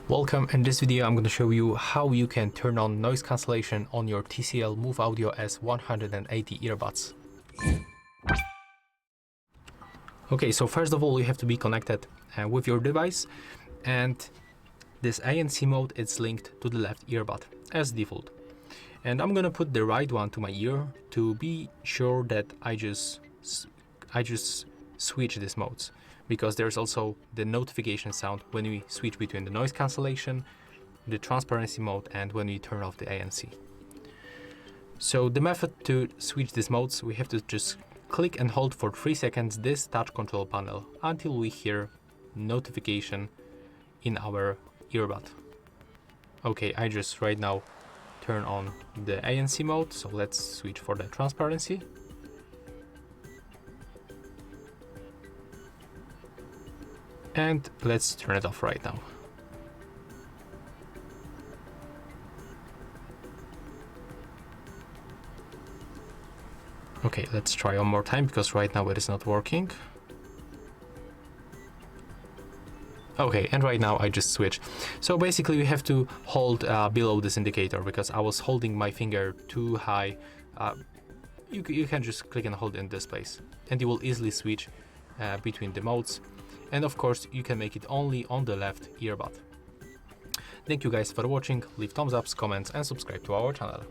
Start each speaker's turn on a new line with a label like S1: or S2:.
S1: Welcome. In this video I'm going to show you how you can turn on noise cancellation on your TCL MoveAudio S180 earbuds. Okay, so first of all you have to be connected with your device, and this ANC mode is linked to the left earbud as default. And I'm going to put the right one to my ear to be sure that I just switch these modes, because there's also the notification sound when we switch between the noise cancellation, the transparency mode, and when we turn off the ANC. So the method to switch these modes, we have to just click and hold for 3 seconds this touch control panel until we hear notification in our earbud. Okay, I just right now turn on the ANC mode, so let's switch for the transparency. And let's turn it off right now. Okay, let's try one more time because right now it is not working. Okay, and right now I just switched. So basically we have to hold below this indicator because I was holding my finger too high. You can just click and hold in this place and you will easily switch between the modes. And of course, you can make it only on the left earbud. Thank you guys for watching, leave thumbs ups, comments and subscribe to our channel.